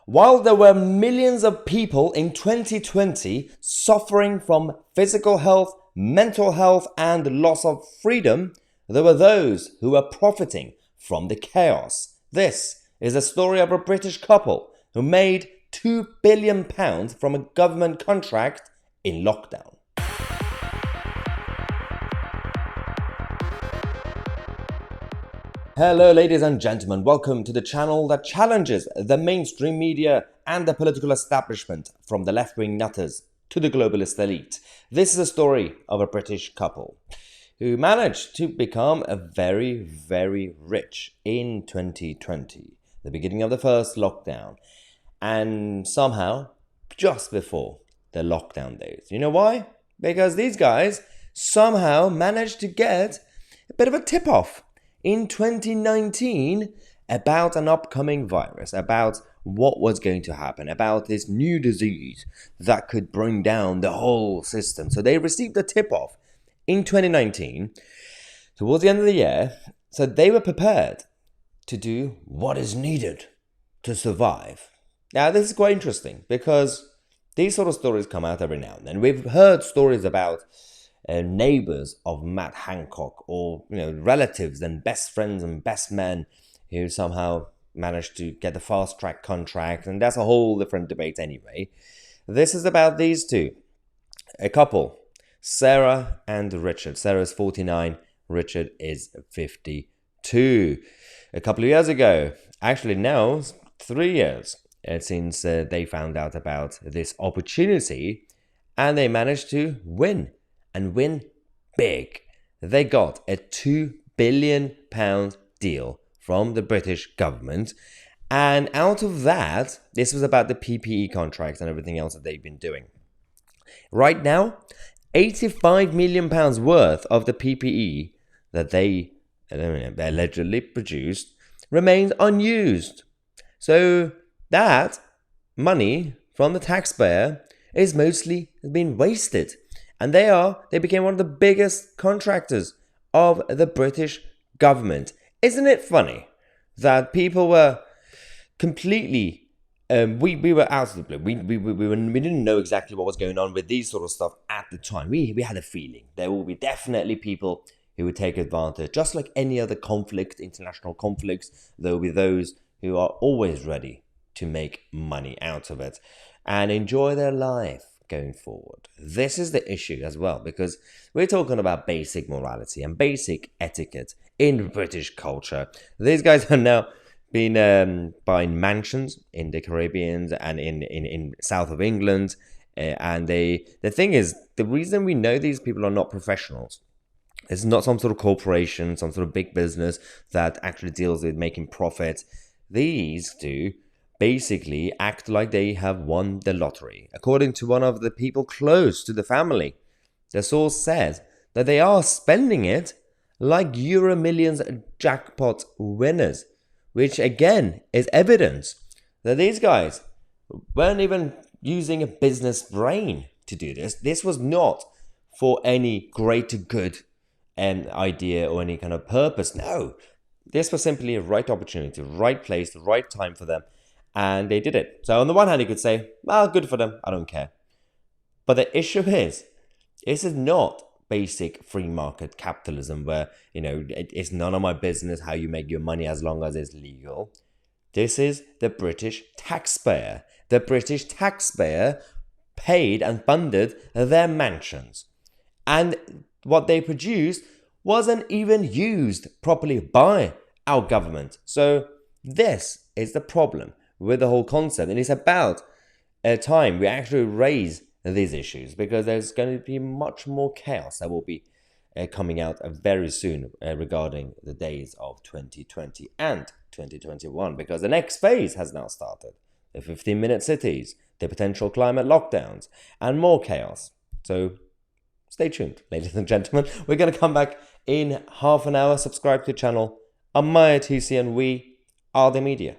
While there were millions of people in 2020 suffering from physical health, mental health, and loss of freedom, there were those who were profiting from the chaos. This is a story of a British couple who made £2 billion from a government contract in lockdown. Hello ladies and gentlemen, welcome to the channel that challenges the mainstream media and the political establishment, from the left-wing nutters to the globalist elite. This is a story of a British couple who managed to become very, very rich in 2020, the beginning of the first lockdown, and somehow just before the lockdown days. You know why? Because these guys somehow managed to get a bit of a tip-off in 2019 about an upcoming virus, about what was going to happen, about this new disease that could bring down the whole system. So they received a tip-off in 2019, towards the end of the year, so they were prepared to do what is needed to survive. Now, this is quite interesting because these sort of stories come out every now and then. We've heard stories about neighbors of Matt Hancock, or relatives and best friends and best men who somehow managed to get the fast track contract, and that's a whole different debate anyway. This is about these two, a couple, Sarah and Richard. Sarah is 49, Richard is 52. A couple of years ago, actually now 3 years since they found out about this opportunity, and they managed to win. And win big. They got a £2 billion deal from the British government. And out of that, this was about the PPE contracts and everything else that they've been doing. Right now, £85 million worth of the PPE that they allegedly produced remains unused. So that money from the taxpayer is mostly being wasted. And they became one of the biggest contractors of the British government. Isn't it funny that people were completely, we were out of the blue. We didn't know exactly what was going on with these sort of stuff at the time. We had a feeling there will be definitely people who would take advantage. Just like any other conflict, international conflicts, there will be those who are always ready to make money out of it and enjoy their life going forward. This is the issue as well, because we're talking about basic morality and basic etiquette in British culture. These guys are now been buying mansions in the Caribbean and in south of England, and the thing is, the reason we know these people are not professionals, it's not some sort of corporation, some sort of big business that actually deals with making profit. These two basically act like they have won the lottery. According to one of the people close to the family, the source says that they are spending it like Euro Millions jackpot winners, which again is evidence that these guys weren't even using a business brain to do this. This was not for any greater good idea or any kind of purpose. No, this was simply a right opportunity, right place, the right time for them. And they did it. So on the one hand, you could say, well, good for them, I don't care. But the issue is, this is not basic free market capitalism where, it's none of my business how you make your money as long as it's legal. This is the British taxpayer. The British taxpayer paid and funded their mansions. And what they produced wasn't even used properly by our government. So this is the problem with the whole concept, and it's about a time we actually raise these issues, because there's going to be much more chaos that will be coming out very soon regarding the days of 2020 and 2021, because the next phase has now started. The 15-minute cities, the potential climate lockdowns, and more chaos. So stay tuned, ladies and gentlemen. We're going to come back in half an hour. Subscribe to the channel. I'm Tousi, and we are the media.